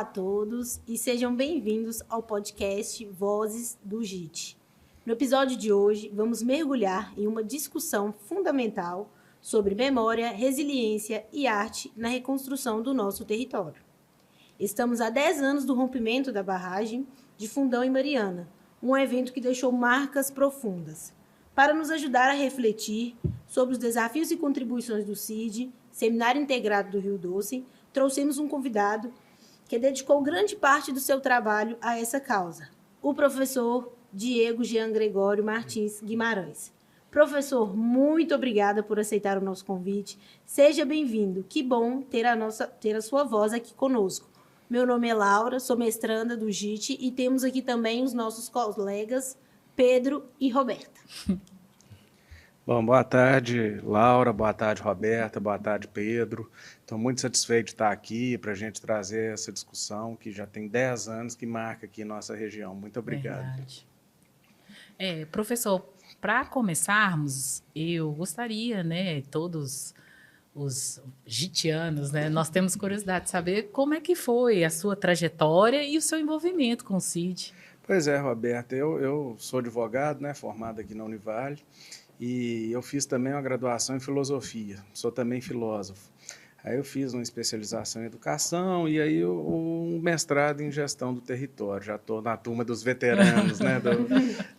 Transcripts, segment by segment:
a todos e sejam bem-vindos ao podcast Vozes do JIT. No episódio de hoje, vamos mergulhar em uma discussão fundamental sobre memória, resiliência e arte na reconstrução do nosso território. Estamos há 10 anos do rompimento da barragem de Fundão em Mariana, um evento que deixou marcas profundas. Para nos ajudar a refletir sobre os desafios e contribuições do CID, Seminário Integrado do Rio Doce, trouxemos um convidado que dedicou grande parte do seu trabalho a essa causa, o professor Diego Jean Gregório Martins Guimarães. Professor, muito obrigada por aceitar o nosso convite. Seja bem-vindo. Que bom ter a sua voz aqui conosco. Meu nome é Laura, sou mestranda do JIT e temos aqui também os nossos colegas Pedro e Roberta. Bom, boa tarde, Laura, boa tarde, Roberta, boa tarde, Pedro. Estou muito satisfeito de estar aqui para a gente trazer essa discussão que já tem 10 anos que marca aqui nossa região. Muito obrigado. Verdade. Professor, para começarmos, eu gostaria, todos os jitianos, nós temos curiosidade de saber como é que foi a sua trajetória e o seu envolvimento com o CID. Pois é, Roberta, eu sou advogado, formado aqui na Univale, e eu fiz também uma graduação em filosofia, sou também filósofo. Aí eu fiz uma especialização em educação e aí um mestrado em gestão do território. Já estou na turma dos veteranos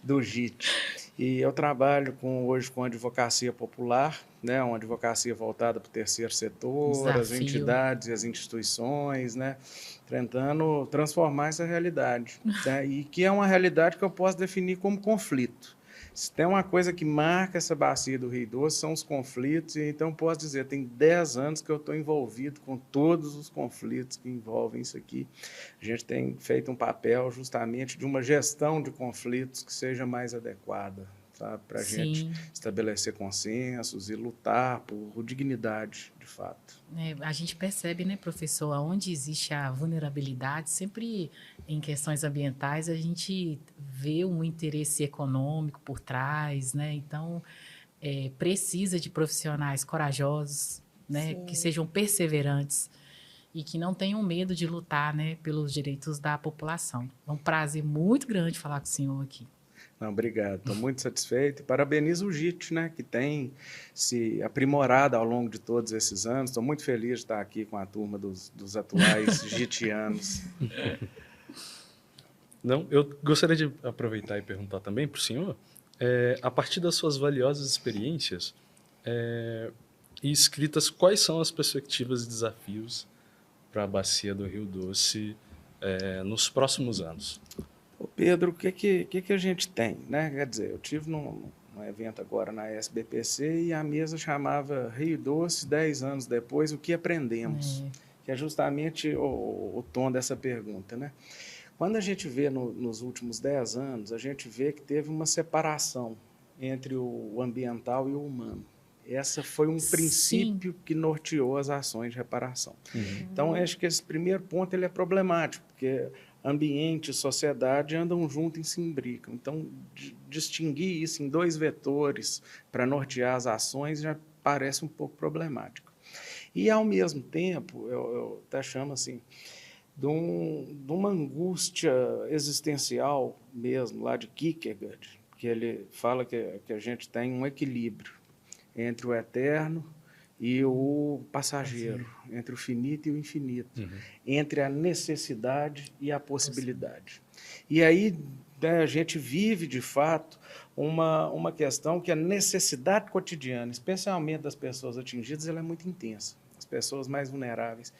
do JIT. E eu trabalho hoje com advocacia popular, uma advocacia voltada para o terceiro setor, as entidades e as instituições, tentando transformar essa realidade. E que é uma realidade que eu posso definir como conflito. Se tem uma coisa que marca essa bacia do Rio Doce, são os conflitos, e então posso dizer, tem 10 anos que eu estou envolvido com todos os conflitos que envolvem isso aqui. A gente tem feito um papel justamente de uma gestão de conflitos que seja mais adequada, para a gente estabelecer consensos e lutar por dignidade, de fato. A gente percebe, professor, onde existe a vulnerabilidade, sempre em questões ambientais, a gente vê um interesse econômico por trás, então precisa de profissionais corajosos, que sejam perseverantes e que não tenham medo de lutar pelos direitos da população. É um prazer muito grande falar com o senhor aqui. Não, obrigado, estou muito satisfeito e parabenizo o JIT, que tem se aprimorado ao longo de todos esses anos. Estou muito feliz de estar aqui com a turma dos atuais jitianos. Não, eu gostaria de aproveitar e perguntar também para o senhor, a partir das suas valiosas experiências e escritas, quais são as perspectivas e desafios para a bacia do Rio Doce nos próximos anos? Pedro, o que a gente tem? Quer dizer, eu tive num evento agora na SBPC e a mesa chamava Rio Doce, 10 anos depois, o que aprendemos? Que é justamente o tom dessa pergunta. Quando a gente vê nos últimos 10 anos, a gente vê que teve uma separação entre o ambiental e o humano. Essa foi um princípio que norteou as ações de reparação. Então, acho que esse primeiro ponto ele é problemático, porque ambiente e sociedade andam juntos e se imbricam. Então, distinguir isso em 2 vetores para nortear as ações já parece um pouco problemático. E, ao mesmo tempo, eu até chamo assim, de uma angústia existencial mesmo, lá de Kierkegaard, que ele fala que a gente tem um equilíbrio entre o eterno e o passageiro, entre o finito e o infinito, entre a necessidade e a possibilidade. E aí a gente vive, de fato, uma questão que a necessidade cotidiana, especialmente das pessoas atingidas, ela é muito intensa, as pessoas mais vulneráveis.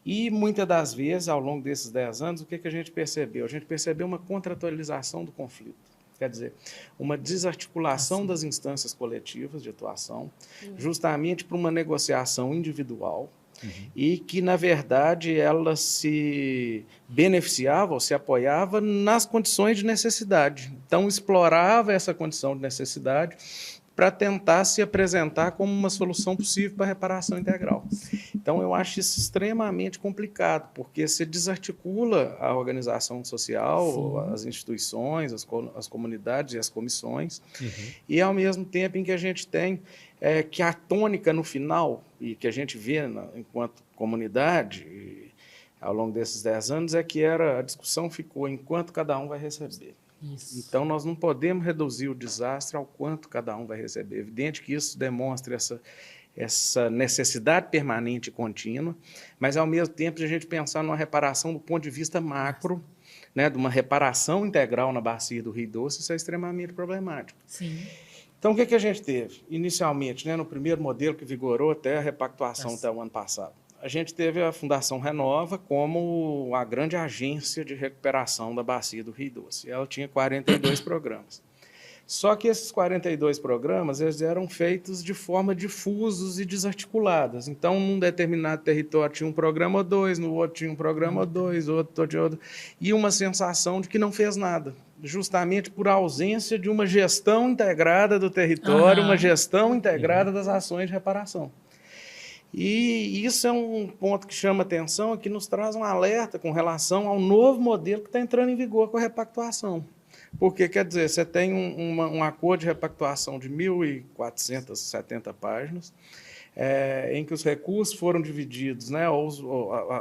E, muitas das vezes, ao longo desses 10 anos, o que a gente percebeu? A gente percebeu uma contratualização do conflito. Quer dizer, uma desarticulação das instâncias coletivas de atuação, justamente para uma negociação individual, e que, na verdade, ela se beneficiava ou se apoiava nas condições de necessidade. Então, explorava essa condição de necessidade para tentar se apresentar como uma solução possível para a reparação integral. Então, eu acho isso extremamente complicado, porque se desarticula a organização social, as instituições, as comunidades e as comissões, e ao mesmo tempo em que a gente tem que a tônica no final, e que a gente vê enquanto comunidade, ao longo desses 10 anos, é que a discussão ficou em quanto cada um vai receber. Isso. Então, nós não podemos reduzir o desastre ao quanto cada um vai receber. É evidente que isso demonstra essa necessidade permanente e contínua, mas, ao mesmo tempo, a gente pensar numa reparação do ponto de vista macro, né, de uma reparação integral na bacia do Rio Doce, isso é extremamente problemático. Sim. Então, o que a gente teve? Inicialmente, né, no primeiro modelo que vigorou até a repactuação até o ano passado, a gente teve a Fundação Renova como a grande agência de recuperação da bacia do Rio Doce. Ela tinha 42 programas. Só que esses 42 programas eles eram feitos de forma difusos e desarticuladas. Então, num determinado território tinha um programa ou dois, no outro tinha um programa ou dois, outro tinha outro. E uma sensação de que não fez nada, justamente por ausência de uma gestão integrada do território, uma gestão integrada das ações de reparação. E isso é um ponto que chama atenção e que nos traz um alerta com relação ao novo modelo que está entrando em vigor com a repactuação. Porque, quer dizer, você tem um acordo de repactuação de 1.470 páginas, em que os recursos foram divididos, né,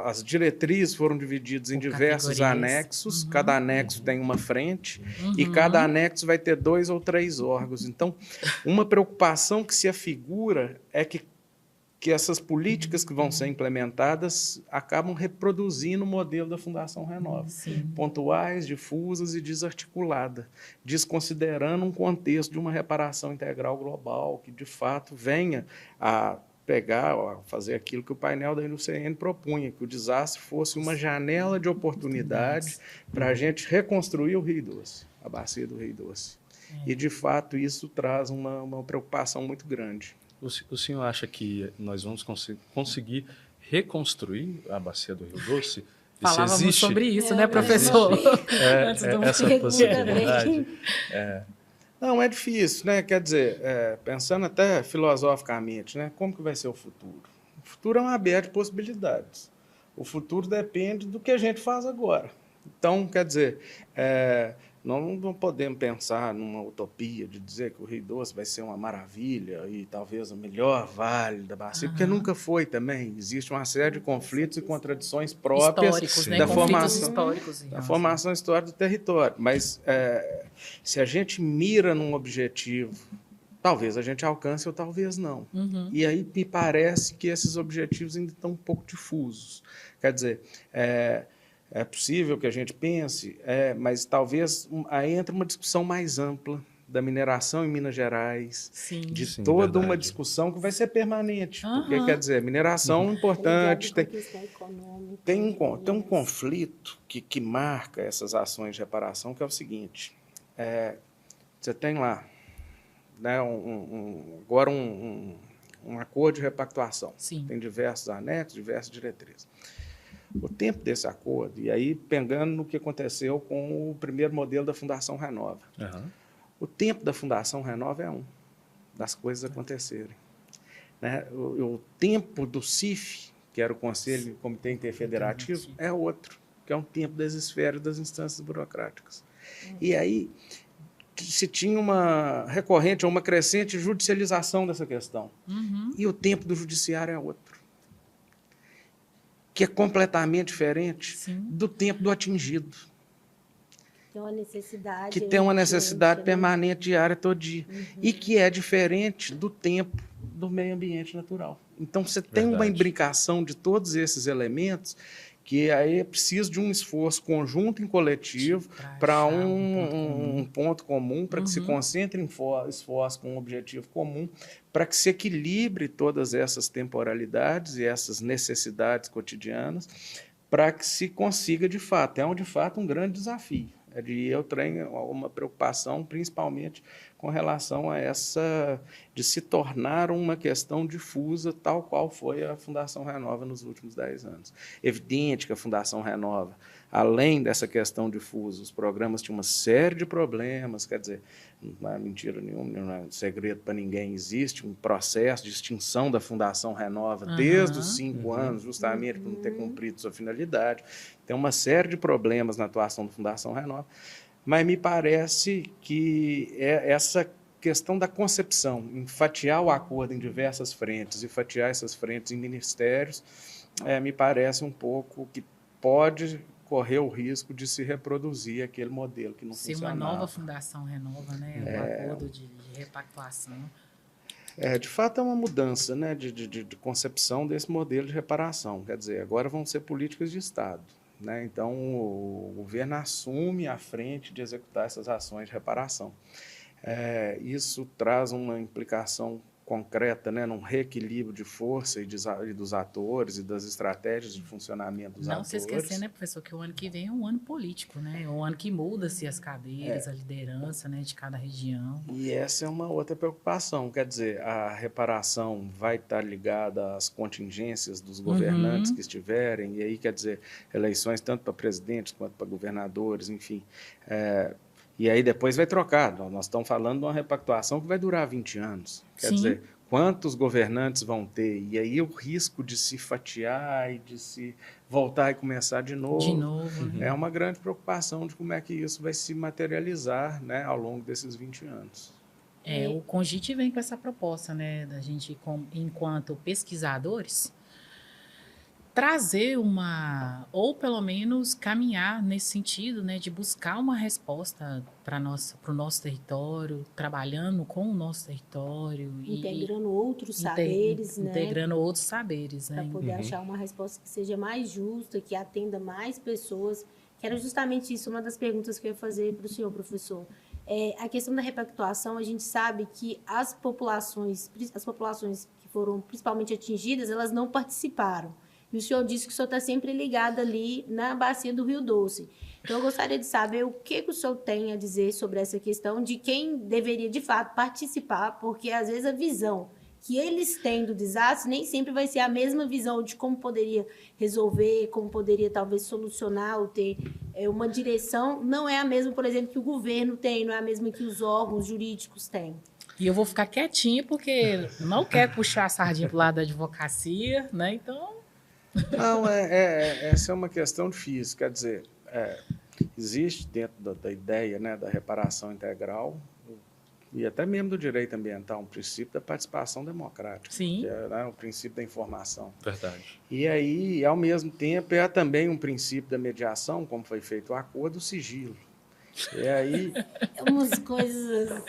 as diretrizes foram divididas em diversos anexos, cada anexo tem uma frente, e cada anexo vai ter 2 ou 3 órgãos. Então, uma preocupação que se afigura é que essas políticas que vão ser implementadas acabam reproduzindo o modelo da Fundação Renova. Sim. Pontuais, difusas e desarticulada, desconsiderando um contexto de uma reparação integral global, que de fato venha a pegar, a fazer aquilo que o painel da INUCN propunha, que o desastre fosse uma janela de oportunidade para a gente reconstruir o Rio Doce, a bacia do Rio Doce. E, de fato, isso traz uma preocupação muito grande. O senhor acha que nós vamos conseguir reconstruir a bacia do Rio Doce? Falávamos sobre isso, né, professor? Essa possibilidade. Não, é difícil, né? Quer dizer, pensando até filosoficamente, né? Como que vai ser o futuro? O futuro é uma aberta de possibilidades. O futuro depende do que a gente faz agora. Então, quer dizer, nós não podemos pensar numa utopia de dizer que o Rio Doce vai ser uma maravilha e talvez o melhor vale da bacia, porque nunca foi também. Existe uma série de conflitos e contradições próprias né? da formação histórica do território. Mas se a gente mira num objetivo, talvez a gente alcance ou talvez não. E aí me parece que esses objetivos ainda estão um pouco difusos. Quer dizer, é possível que a gente pense, mas talvez aí entra uma discussão mais ampla da mineração em Minas Gerais, Sim, toda uma discussão que vai ser permanente. Porque, quer dizer, mineração é importante, tem um conflito que marca essas ações de reparação, que é o seguinte, você tem lá, né, agora um acordo de repactuação, tem diversos anexos, diversas diretrizes. O tempo desse acordo, e aí pegando no que aconteceu com o primeiro modelo da Fundação Renova. O tempo da Fundação Renova é das coisas acontecerem. Né? O tempo do CIF, que era o Conselho Comitê Interfederativo, é outro, que é um tempo das esferas das instâncias burocráticas. E aí se tinha uma recorrente ou uma crescente judicialização dessa questão. E o tempo do judiciário é outro, que é completamente diferente do tempo do atingido. Tem uma necessidade permanente diária todo dia. E que é diferente do tempo do meio ambiente natural. Então, você tem uma imbricação de todos esses elementos que aí é preciso de um esforço conjunto e coletivo para um ponto comum, para que se concentre em esforço com um objetivo comum, para que se equilibre todas essas temporalidades e essas necessidades cotidianas, para que se consiga de fato. É de fato um grande desafio. Eu tenho uma preocupação, principalmente com relação a de se tornar uma questão difusa, tal qual foi a Fundação Renova nos últimos 10 anos. Evidente que a Fundação Renova, além dessa questão difusa, os programas tinham uma série de problemas, quer dizer, não é mentira nenhuma, não é segredo para ninguém, existe um processo de extinção da Fundação Renova desde os 5 anos, justamente por não ter cumprido sua finalidade. Tem uma série de problemas na atuação da Fundação Renova, mas me parece que essa questão da concepção, em fatiar o acordo em diversas frentes e fatiar essas frentes em ministérios, me parece um pouco que pode correr o risco de se reproduzir aquele modelo que não Se funcionava. uma nova fundação renova, né, um acordo de repactuação. De fato, é uma mudança, né, de concepção desse modelo de reparação. Quer dizer, agora vão ser políticas de Estado, né? Então, o governo assume a frente de executar essas ações de reparação. Isso traz uma implicação concreta, né, num reequilíbrio de força e dos atores e das estratégias de funcionamento dos Não atores. se esquecer, né, professor, que o ano que vem é um ano político, né? É um ano que muda-se as cadeiras, a liderança, né, de cada região. E essa é uma outra preocupação, quer dizer, a reparação vai estar ligada às contingências dos governantes que estiverem, e aí, quer dizer, eleições tanto para presidentes quanto para governadores, enfim. E aí depois vai trocar. Nós estamos falando de uma repactuação que vai durar 20 anos. Quer dizer, quantos governantes vão ter? E aí o risco de se fatiar e de se voltar e começar de novo, é uma grande preocupação de como é que isso vai se materializar, né, ao longo desses 20 anos. O CONGIT vem com essa proposta, né, da gente, enquanto pesquisadores, trazer ou pelo menos caminhar nesse sentido, né, de buscar uma resposta para o nosso território, trabalhando com o nosso território. Integrando outros saberes, né? Integrando outros saberes, né? Para poder achar uma resposta que seja mais justa, que atenda mais pessoas. Que era justamente isso, uma das perguntas que eu ia fazer para o senhor, professor. A questão da repactuação, a gente sabe que as populações que foram principalmente atingidas, elas não participaram. E o senhor disse que o senhor está sempre ligado ali na bacia do Rio Doce. Então, eu gostaria de saber o que o senhor tem a dizer sobre essa questão de quem deveria, de fato, participar, porque, às vezes, a visão que eles têm do desastre nem sempre vai ser a mesma visão de como poderia resolver, como poderia, talvez, solucionar ou ter uma direção. Não é a mesma, por exemplo, que o governo tem, não é a mesma que os órgãos jurídicos têm. E eu vou ficar quietinha, porque não quero puxar a sardinha para o lado da advocacia, né? Então... Não, essa é uma questão difícil. Quer dizer, existe dentro da ideia, né, da reparação integral e até mesmo do direito ambiental um princípio da participação democrática, que é, né, o princípio da informação. Verdade. E aí, ao mesmo tempo, também um princípio da mediação, como foi feito o acordo, o sigilo. E aí... umas coisas...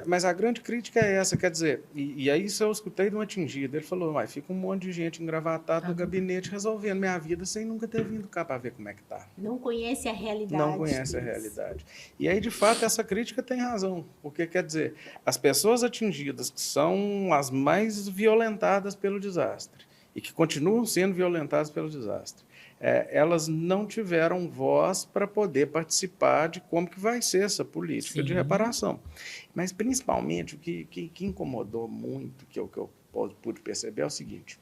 mas a grande crítica é essa, quer dizer, e aí isso eu escutei de um atingido, ele falou, fica um monte de gente engravatada no gabinete resolvendo minha vida sem nunca ter vindo cá para ver como é que tá. Não conhece a realidade. Não conhece a realidade. E aí, de fato, essa crítica tem razão, porque, quer dizer, as pessoas atingidas, que são as mais violentadas pelo desastre, e que continuam sendo violentadas pelo desastre, elas não tiveram voz para poder participar de como que vai ser essa política de reparação. Mas, principalmente, o que incomodou muito, que eu pude perceber, é o seguinte: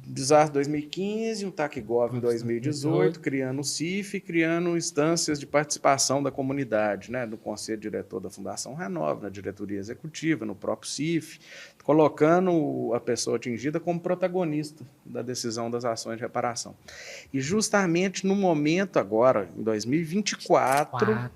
desastre 2015, um TACGOV em 2018, criando o CIF, criando instâncias de participação da comunidade, né, no Conselho Diretor da Fundação Renova, na diretoria executiva, no próprio CIF, colocando a pessoa atingida como protagonista da decisão das ações de reparação. E justamente no momento agora, em 2024,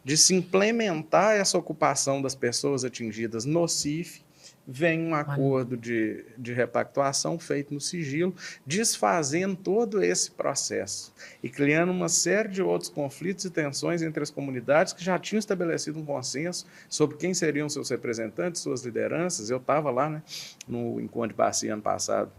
de se implementar essa ocupação das pessoas atingidas no CIF, vem um acordo de repactuação feito no sigilo, desfazendo todo esse processo e criando uma série de outros conflitos e tensões entre as comunidades que já tinham estabelecido um consenso sobre quem seriam seus representantes, suas lideranças. Eu estava lá, né, no Encontro de Bacia ano passado,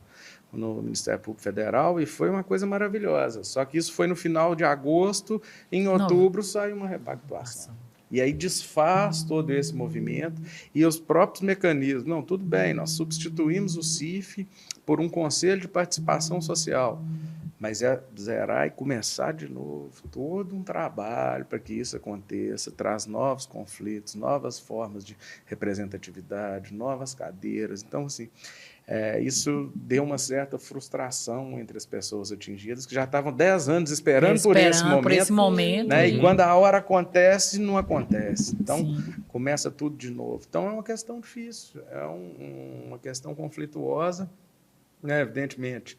no Ministério Público Federal, e foi uma coisa maravilhosa. Só que isso foi no final de agosto, em outubro saiu uma repactuação. E aí desfaz todo esse movimento e os próprios mecanismos. Não, tudo bem, nós substituímos o CIF por um Conselho de Participação Social, mas zerar e começar de novo, todo um trabalho para que isso aconteça, traz novos conflitos, novas formas de representatividade, novas cadeiras. Então, assim, isso deu uma certa frustração entre as pessoas atingidas, que já estavam 10 anos esperando por esse momento, né? E quando a hora acontece, não acontece. Então, começa tudo de novo. Então, é uma questão difícil, é uma questão conflituosa, né? Evidentemente.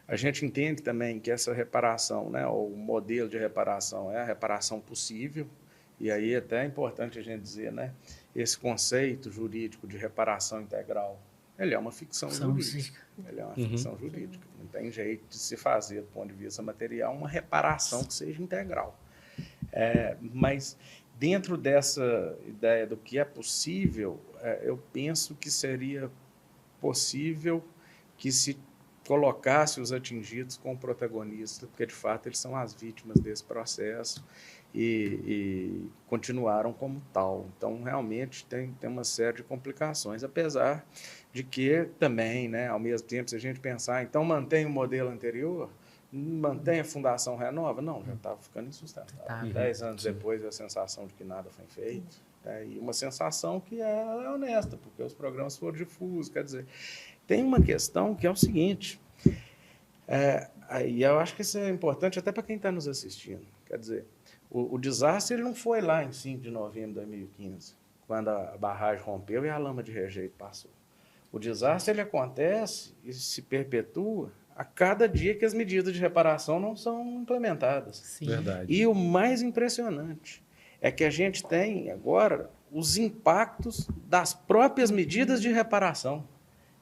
A gente entende também que essa reparação, né, o modelo de reparação é a reparação possível, e aí até é importante a gente dizer, né, esse conceito jurídico de reparação integral ele é uma ficção jurídica. Ele é uma ficção jurídica. Não tem jeito de se fazer, do ponto de vista material, uma reparação que seja integral. Mas, dentro dessa ideia do que é possível, eu penso que seria possível que se colocasse os atingidos como protagonistas, porque, de fato, eles são as vítimas desse processo e continuaram como tal. Então, realmente, tem uma série de complicações, apesar de que também, né, ao mesmo tempo, se a gente pensar, então, mantém o modelo anterior, mantém a Fundação Renova? Não, já estava ficando insustentável. 10 anos depois, a sensação de que nada foi feito. E uma sensação que é honesta, porque os programas foram difusos. Quer dizer, tem uma questão que é o seguinte, e eu acho que isso é importante até para quem está nos assistindo. Quer dizer, o desastre ele não foi lá em 5 de novembro de 2015, quando a barragem rompeu e a lama de rejeito passou. O desastre ele acontece e se perpetua a cada dia que as medidas de reparação não são implementadas. Sim. Verdade. E o mais impressionante é que a gente tem agora os impactos das próprias medidas de reparação.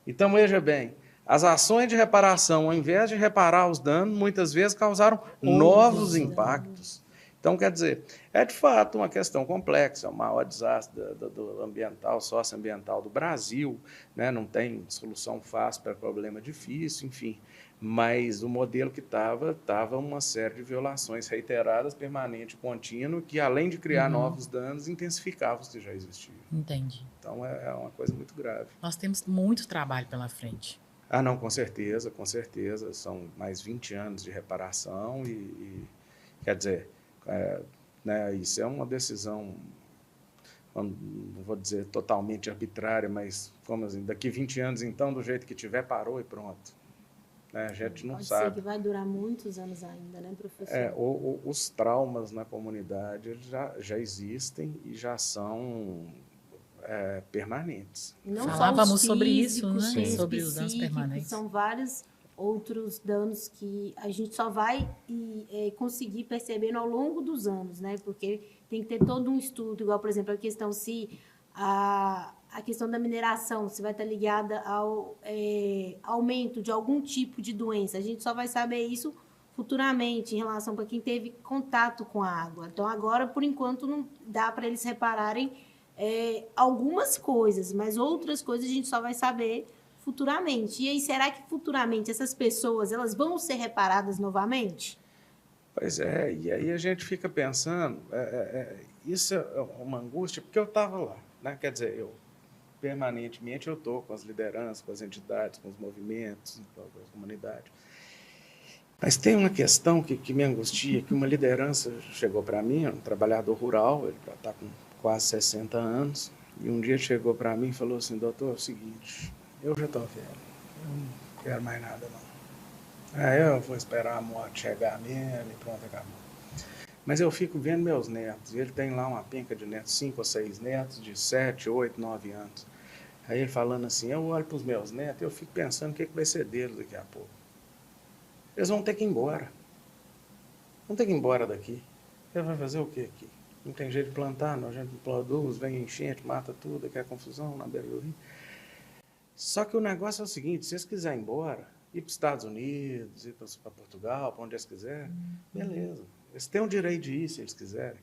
Então, veja bem, as ações de reparação, ao invés de reparar os danos, muitas vezes causaram novos impactos. Então, quer dizer, é de fato uma questão complexa, é o maior desastre do ambiental, socioambiental do Brasil, né? Não tem solução fácil para problema difícil, enfim. Mas o modelo que estava uma série de violações reiteradas, permanente e contínua, que além de criar novos danos, intensificava os que já existiam. Entendi. Então é uma coisa muito grave. Nós temos muito trabalho pela frente. Ah, não, com certeza, com certeza. São mais 20 anos de reparação e quer dizer, né, isso é uma decisão, não vou dizer totalmente arbitrária, mas como assim, daqui 20 anos, então, do jeito que tiver, parou e pronto. A gente não sabe. Pode ser que vai durar muitos anos ainda, né, professor? Os traumas na comunidade eles já existem e já são permanentes. Não Falávamos só sobre isso, né? físicos, Sobre os danos permanentes. São vários outros danos que a gente só vai conseguir percebendo ao longo dos anos, né? Porque tem que ter todo um estudo, igual, por exemplo, a questão se a questão da mineração, se vai estar ligada ao aumento de algum tipo de doença. A gente só vai saber isso futuramente, em relação para quem teve contato com a água. Então, agora, por enquanto, não dá para eles repararem algumas coisas, mas outras coisas a gente só vai saber futuramente. E aí, será que futuramente essas pessoas elas vão ser reparadas novamente? Pois é, e aí a gente fica pensando, isso é uma angústia, porque eu estava lá, né? Quer dizer, permanentemente eu estou com as lideranças, com as entidades, com os movimentos, com a comunidade. Mas tem uma questão que me angustia, que uma liderança chegou para mim, um trabalhador rural, ele está com quase 60 anos, e um dia chegou para mim e falou assim, doutor, é o seguinte, eu já estou velho, eu não quero mais nada não. Eu vou esperar a morte chegar mesmo e pronto, acabou. Mas eu fico vendo meus netos, e ele tem lá uma penca de netos, 5 ou 6 netos, de 7, 8, 9 anos. Aí ele falando assim, eu olho para os meus netos, eu fico pensando o que vai ser deles daqui a pouco. Eles vão ter que ir embora. Vão ter que ir embora daqui. Ele vai fazer o quê aqui? Não tem jeito de plantar, não, a gente não produz, vem enchente, mata tudo, aqui é confusão na beira do rio. Só que o negócio é o seguinte, se eles quiserem ir embora, ir para os Estados Unidos, ir para Portugal, para onde eles quiserem, beleza. Eles têm o direito de ir, se eles quiserem.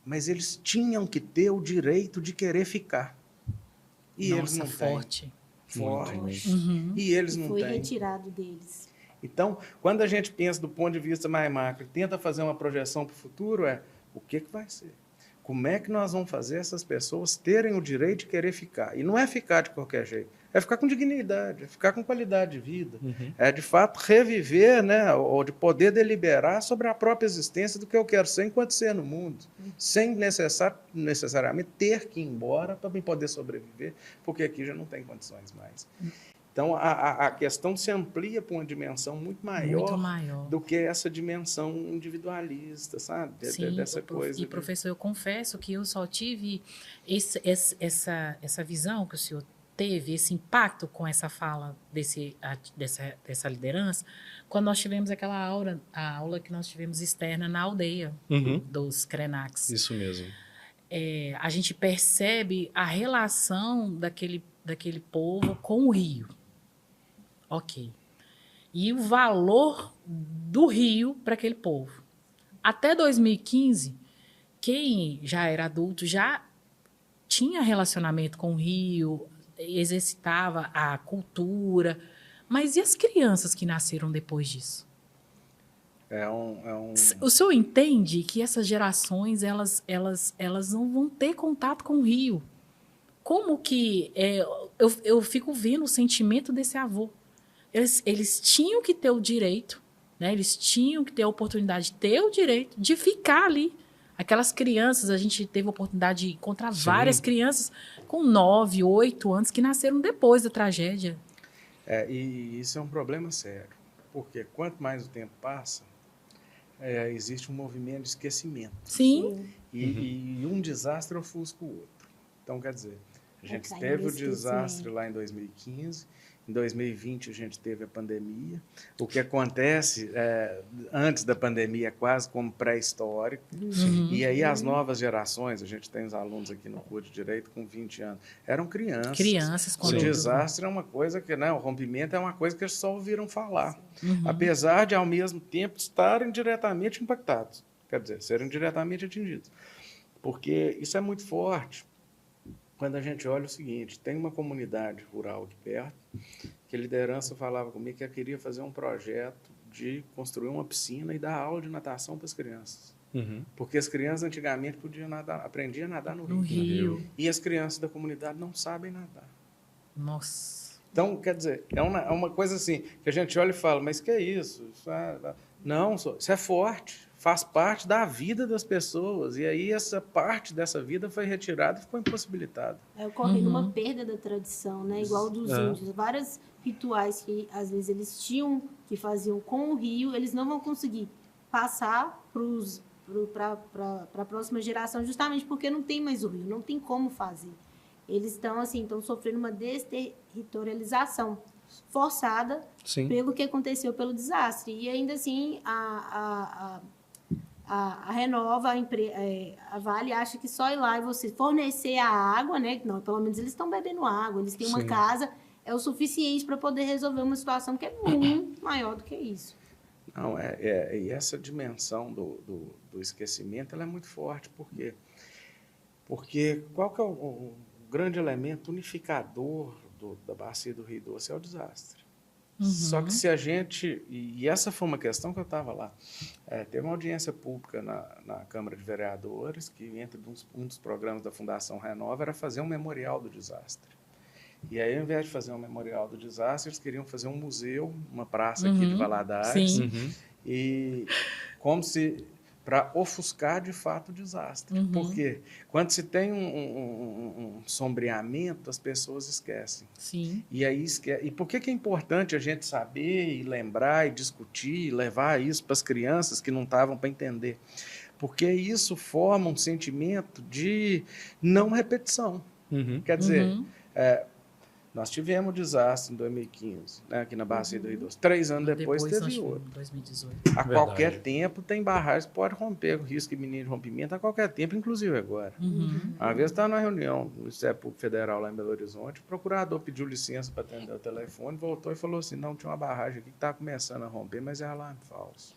Mas eles tinham que ter o direito de querer ficar. E eles não forte. Têm. Forte. E eles não têm. Foi retirado deles. Então, quando a gente pensa do ponto de vista mais macro, tenta fazer uma projeção para o futuro, o que vai ser? Como é que nós vamos fazer essas pessoas terem o direito de querer ficar? E não é ficar de qualquer jeito, é ficar com dignidade, é ficar com qualidade de vida, é de fato reviver, né, ou de poder deliberar sobre a própria existência do que eu quero ser enquanto ser no mundo, sem necessariamente ter que ir embora para poder sobreviver, porque aqui já não tem condições mais. Então, a questão se amplia para uma dimensão muito maior do que essa dimensão individualista, sabe? Sim, dessa coisa. E, professor, eu confesso que eu só tive essa visão que o senhor teve, esse impacto com essa fala dessa liderança, quando nós tivemos a aula que nós tivemos externa na aldeia dos Krenax. Isso mesmo. A gente percebe a relação daquele povo com o rio. Ok. E o valor do rio para aquele povo. Até 2015, quem já era adulto já tinha relacionamento com o rio, exercitava a cultura. Mas e as crianças que nasceram depois disso? O senhor entende que essas gerações elas não vão ter contato com o rio? Como que... eu fico vendo o sentimento desse avô. Eles tinham que ter o direito, né? Eles tinham que ter a oportunidade de ter o direito de ficar ali. Aquelas crianças, a gente teve a oportunidade de encontrar várias crianças com 9, 8 anos que nasceram depois da tragédia. E isso é um problema sério, porque quanto mais o tempo passa, existe um movimento de esquecimento. Sim. E um desastre ofusca o outro. Então, quer dizer, a gente teve o desastre lá em 2015, em 2020 a gente teve a pandemia. O que acontece antes da pandemia é quase como pré-histórico. E aí as novas gerações, a gente tem os alunos aqui no curso de Direito com 20 anos, eram crianças. Crianças com o desastre é uma coisa que, né, o rompimento é uma coisa que eles só ouviram falar. Apesar de, ao mesmo tempo, estarem diretamente impactados. Quer dizer, serem diretamente atingidos. Porque isso é muito forte. Quando a gente olha o seguinte, tem uma comunidade rural aqui perto, que a liderança falava comigo que queria fazer um projeto de construir uma piscina e dar aula de natação para as crianças. Porque as crianças antigamente aprendiam a nadar no rio. E as crianças da comunidade não sabem nadar. Nossa. Então, quer dizer, é uma coisa assim, que a gente olha e fala, mas que é isso? Não, isso é forte, faz parte da vida das pessoas. E aí essa parte dessa vida foi retirada e ficou impossibilitada. Ocorrendo uma perda da tradição, né? Igual dos índios. Vários rituais que, às vezes, eles tinham, que faziam com o rio, eles não vão conseguir passar para a próxima geração, justamente porque não tem mais o rio, não tem como fazer. Eles estão sofrendo uma desterritorialização forçada pelo que aconteceu pelo desastre. E ainda assim, a Renova, a Vale, acha que só ir lá e você fornecer a água, né? Não, pelo menos eles estão bebendo água, eles têm uma casa, é o suficiente para poder resolver uma situação que é muito maior do que isso. Não, e essa dimensão do esquecimento ela é muito forte. Por quê? Porque qual que é o grande elemento unificador da bacia do Rio Doce? É o desastre. Só que se a gente... E essa foi uma questão que eu estava lá. Teve uma audiência pública na Câmara de Vereadores, que entre um dos programas da Fundação Renova era fazer um memorial do desastre. E aí, ao invés de fazer um memorial do desastre, eles queriam fazer um museu, uma praça aqui de Valadares. E como se... para ofuscar, de fato, o desastre. Porque quando se tem um sombreamento, as pessoas esquecem. E aí e por que é importante a gente saber e lembrar e discutir e levar isso para as crianças que não estavam para entender? Porque isso forma um sentimento de não repetição. Quer dizer, nós tivemos um desastre em 2015, né, aqui na Bacia do Rio Doce. 3 anos depois teve outro. 2018. A qualquer tempo tem barragens que podem romper, o risco iminente de rompimento a qualquer tempo, inclusive agora. Uma vez estava numa reunião do Ministério Público Federal lá em Belo Horizonte, o procurador pediu licença para atender o telefone, voltou e falou assim, não, tinha uma barragem aqui que estava começando a romper, mas é alarme falso.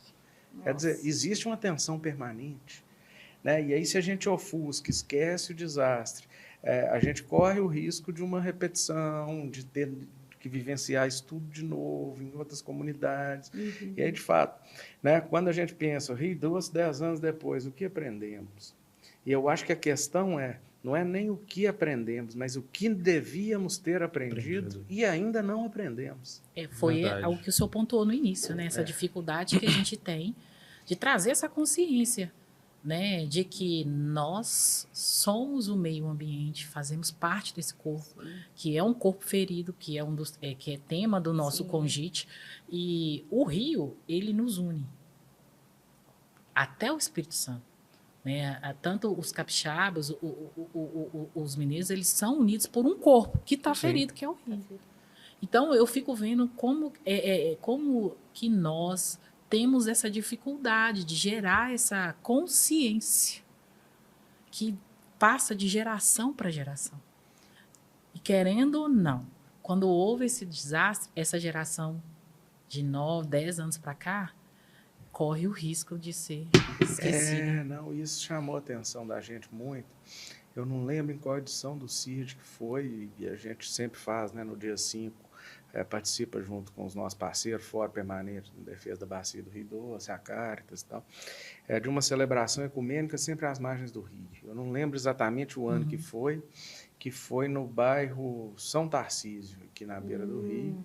Quer dizer, existe uma tensão permanente. Né? E aí, se a gente ofusca, esquece o desastre, a gente corre o risco de uma repetição, de ter que vivenciar isso tudo de novo em outras comunidades. E aí, de fato, né, quando a gente pensa, Rio Doce, 10 anos depois, o que aprendemos? E eu acho que a questão não é nem o que aprendemos, mas o que devíamos ter aprendido e ainda não aprendemos. Foi o que o senhor pontuou no início, né? Essa dificuldade que a gente tem de trazer essa consciência, né, de que nós somos o meio ambiente, fazemos parte desse corpo, que é um corpo ferido, que é que é tema do nosso Congite, e o rio, ele nos une até o Espírito Santo, né? Tanto os capixabas, os mineiros, eles são unidos por um corpo que está ferido, que é o rio. Então eu fico vendo como que nós temos essa dificuldade de gerar essa consciência que passa de geração para geração. E querendo ou não, quando houve esse desastre, essa geração de 9, 10 anos para cá, corre o risco de ser esquecida. Não, isso chamou a atenção da gente muito. Eu não lembro em qual edição do CIRD que foi, e a gente sempre faz, né, no dia 5, participa junto com os nossos parceiros, Fórum Permanente de Defesa da Bacia do Rio Doce, a Caritas e tal, de uma celebração ecumênica sempre às margens do rio. Eu não lembro exatamente o ano que foi no bairro São Tarcísio, aqui na beira do rio.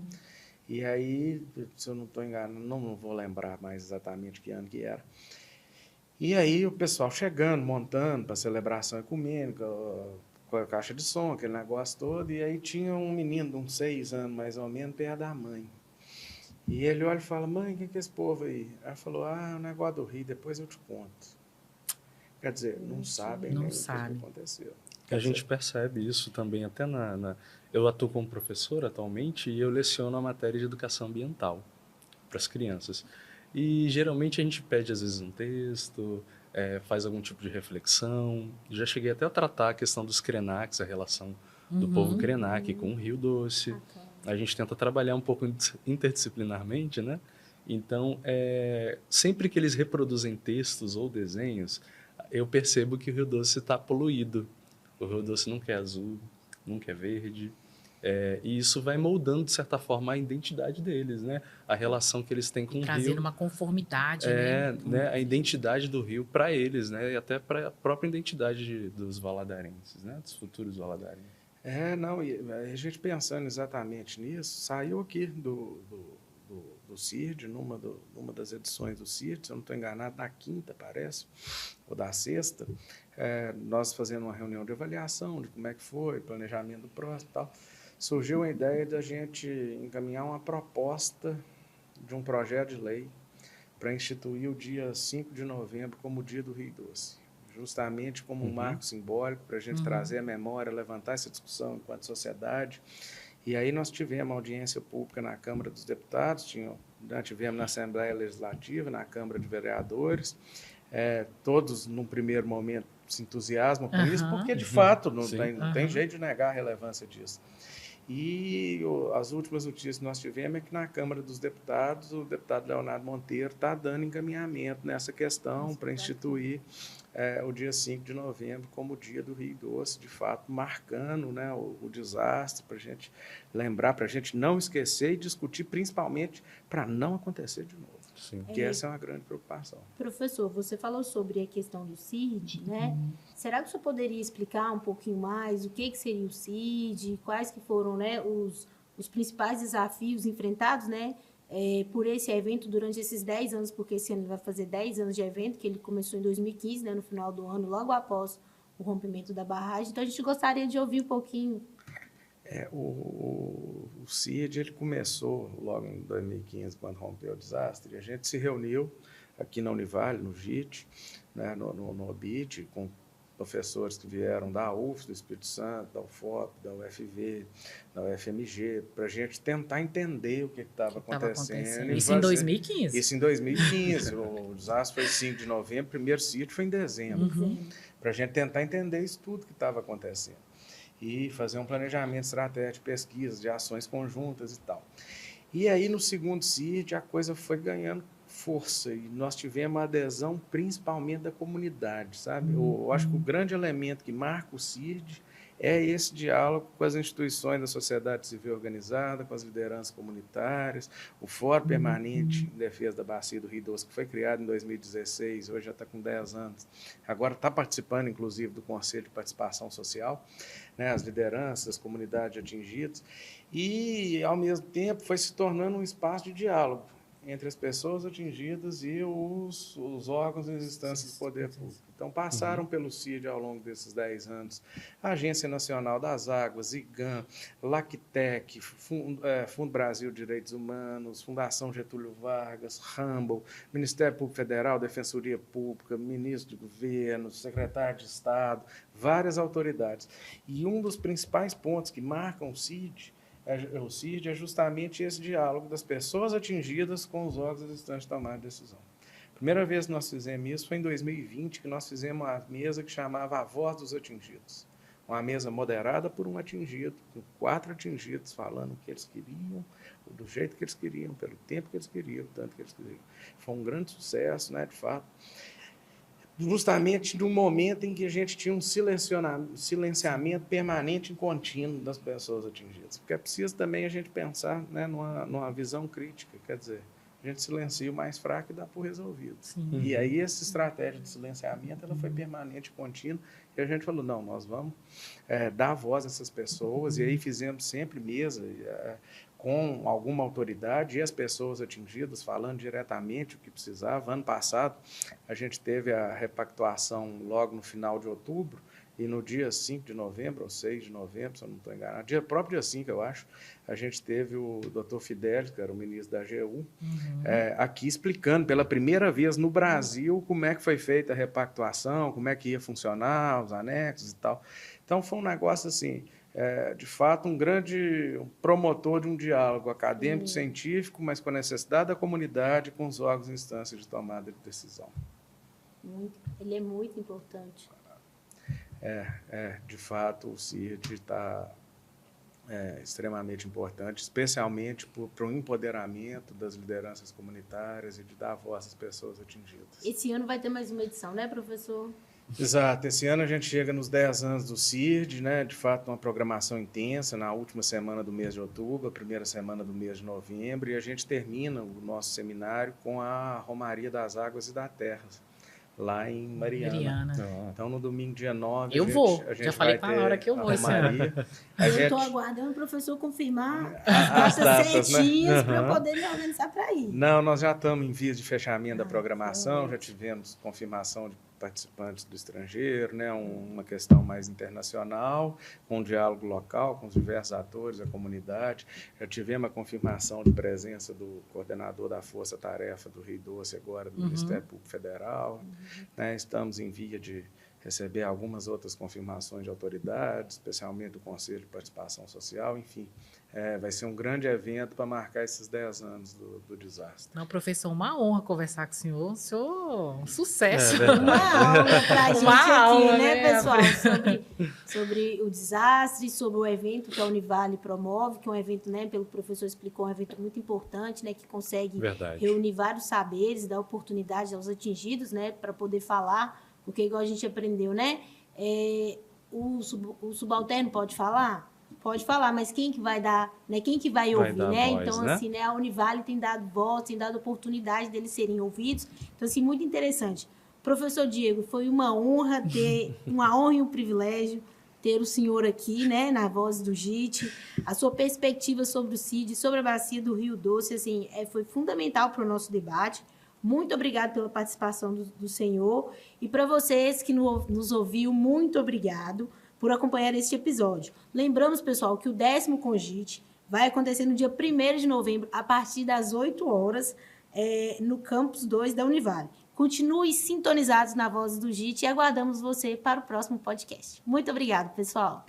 E aí, se eu não estou enganado, não vou lembrar mais exatamente que ano que era. E aí o pessoal chegando, montando para a celebração ecumênica, com a caixa de som, aquele negócio todo, e aí tinha um menino de uns 6 anos, mais ou menos, perto da mãe. E ele olha e fala, mãe, o que é esse povo aí? Ela falou, o negócio do rio, depois eu te conto. Quer dizer, não sabem nem o que aconteceu. A gente percebe isso também até Eu atuo como professor atualmente e eu leciono a matéria de educação ambiental para as crianças. E geralmente a gente pede às vezes um texto, faz algum tipo de reflexão. Já cheguei até a tratar a questão dos Krenacs, a relação do povo Krenak com o Rio Doce. A gente tenta trabalhar um pouco interdisciplinarmente, né? Então, sempre que eles reproduzem textos ou desenhos, eu percebo que o Rio Doce está poluído. O Rio Doce não quer azul, não quer verde. E isso vai moldando, de certa forma, a identidade deles, né? A relação que eles têm com o rio. Trazendo uma conformidade, né? A identidade do rio para eles, né? E até para a própria identidade dos valadarenses, né? Dos futuros valadarenses. E a gente pensando exatamente nisso, saiu aqui do CIRD, numa das edições do CIRD, se eu não estou enganado, na 5ª, parece, ou da 6ª, nós fazendo uma reunião de avaliação de como é que foi, planejamento do próximo e tal, surgiu a ideia de a gente encaminhar uma proposta de um projeto de lei para instituir o dia 5 de novembro como o Dia do Rio Doce, justamente como um marco simbólico para a gente trazer a memória, levantar essa discussão enquanto sociedade. E aí nós tivemos audiência pública na Câmara dos Deputados, tivemos na Assembleia Legislativa, na Câmara de Vereadores, todos, num primeiro momento, se entusiasmam com isso, porque, de fato, não tem jeito de negar a relevância disso. E as últimas notícias que nós tivemos é que na Câmara dos Deputados, o deputado Leonardo Monteiro está dando encaminhamento nessa questão para instituir o dia 5 de novembro como o Dia do Rio Doce, de fato, marcando, né, o desastre, para a gente lembrar, para a gente não esquecer e discutir, principalmente para não acontecer de novo. Sim. Que essa é uma grande preocupação. Professor, você falou sobre a questão do CIRD, né? Será que o senhor poderia explicar um pouquinho mais o que seria o CIRD, quais que foram, né, os principais desafios enfrentados, né, por esse evento durante esses 10 anos, porque esse ano ele vai fazer 10 anos de evento, que ele começou em 2015, né, no final do ano, logo após o rompimento da barragem. Então, a gente gostaria de ouvir um pouquinho. O CIRD ele começou logo em 2015, quando rompeu o desastre, e a gente se reuniu aqui na Univale, no JIT, né, no OBIT, com professores que vieram da UF, do Espírito Santo, da UFOP, da UFV, da UFMG, para a gente tentar entender o que estava acontecendo. Isso em 2015? Isso em 2015. O desastre foi 5 de novembro, o primeiro CIRD foi em dezembro. Para a gente tentar entender isso tudo que estava acontecendo. E fazer um planejamento estratégico de pesquisa, de ações conjuntas e tal. E aí, no segundo CIRD, a coisa foi ganhando força e nós tivemos a adesão principalmente da comunidade, sabe? Eu acho que o grande elemento que marca o CIRD é esse diálogo com as instituições da sociedade civil organizada, com as lideranças comunitárias, o Fórum Permanente em Defesa da Bacia do Rio Doce, que foi criado em 2016, hoje já está com 10 anos, agora está participando, inclusive, do Conselho de Participação Social, né, as lideranças, as comunidades atingidas, e, ao mesmo tempo, foi se tornando um espaço de diálogo entre as pessoas atingidas e os órgãos e as instâncias do poder público. Então, passaram pelo CIRD ao longo desses 10 anos a Agência Nacional das Águas, IGAM, LACTEC, Fundo Brasil de Direitos Humanos, Fundação Getúlio Vargas, Humble, Ministério Público Federal, Defensoria Pública, Ministro do Governo, Secretário de Estado, várias autoridades. E um dos principais pontos que marcam o CIRD é justamente esse diálogo das pessoas atingidas com os órgãos existentes de tomar decisão. A primeira vez que nós fizemos isso foi em 2020, que nós fizemos uma mesa que chamava A Voz dos Atingidos. uma mesa moderada por um atingido, com 4 atingidos falando o que eles queriam, do jeito que eles queriam, pelo tempo que eles queriam, tanto que eles queriam. Foi um grande sucesso, né, de fato. Justamente no momento em que a gente tinha um silenciamento permanente e contínuo das pessoas atingidas. Porque é preciso também a gente pensar, né, numa visão crítica, quer dizer, a gente silencia o mais fraco e dá por resolvido. Sim. E aí essa estratégia de silenciamento ela foi permanente e contínua, e a gente falou, não, nós vamos dar voz a essas pessoas, e aí fizemos sempre mesa com alguma autoridade e as pessoas atingidas falando diretamente o que precisava. Ano passado, a gente teve a repactuação logo no final de outubro, e no dia 5 de novembro, ou 6 de novembro, se eu não estou enganado, próprio dia 5, eu acho, a gente teve o Dr. Fidelis, que era o ministro da AGU, aqui explicando pela primeira vez no Brasil como é que foi feita a repactuação, como é que ia funcionar, os anexos e tal. Então, foi um negócio assim, de fato, um grande promotor de um diálogo acadêmico-científico, mas com a necessidade da comunidade, com os órgãos e instâncias de tomada de decisão. Ele é muito importante. De fato, o CIRD está extremamente importante, especialmente para o empoderamento das lideranças comunitárias e de dar voz às pessoas atingidas. Esse ano vai ter mais uma edição, né, professor? Exato. Esse ano a gente chega nos 10 anos do CIRD, né? De fato, uma programação intensa na última semana do mês de outubro, a primeira semana do mês de novembro, e a gente termina o nosso seminário com a Romaria das Águas e da Terra, lá em Mariana. Então, no domingo, dia 9, eu vou. A gente já falei com a Laura que eu vou. Eu estou aguardando o professor confirmar as datas certinhas, né? Para eu poder me organizar para ir. Não, nós já estamos em vias de fechamento da programação, já tivemos confirmação de participantes do estrangeiro, né, uma questão mais internacional, com um diálogo local, com os diversos atores, a comunidade. Já tivemos a confirmação de presença do coordenador da Força Tarefa do Rio Doce, agora do Ministério Público Federal. Né, estamos em via de receber algumas outras confirmações de autoridades, especialmente do Conselho de Participação Social, enfim. Vai ser um grande evento para marcar esses 10 anos do desastre. Não, professor, uma honra conversar com o senhor. O senhor, um sucesso. Uma aula para a gente aqui, né, pessoal? Sobre o desastre, sobre o evento que a Univale promove, que é um evento, né, pelo que o professor explicou, um evento muito importante, né, que consegue reunir vários saberes, dar oportunidade aos atingidos, né, para poder falar, porque igual a gente aprendeu, né, o subalterno pode falar? Pode falar, mas quem que vai dar, né? Quem que vai ouvir, né? Voz, então, né? assim, né? A Univale tem dado voz, tem dado oportunidade deles serem ouvidos. Então, assim, muito interessante. Professor Diego, foi uma honra e um privilégio ter o senhor aqui, né? Na Voz do JIT. A sua perspectiva sobre o CID, sobre a bacia do Rio Doce, assim, foi fundamental para o nosso debate. Muito obrigado pela participação do senhor. E para vocês que nos ouviram, muito obrigado por acompanhar este episódio. Lembramos, pessoal, que o 10º Congite vai acontecer no dia 1º de novembro, a partir das 8 horas, no Campus 2 da Univale. Continue sintonizados na Voz do JIT e aguardamos você para o próximo podcast. Muito obrigado, pessoal.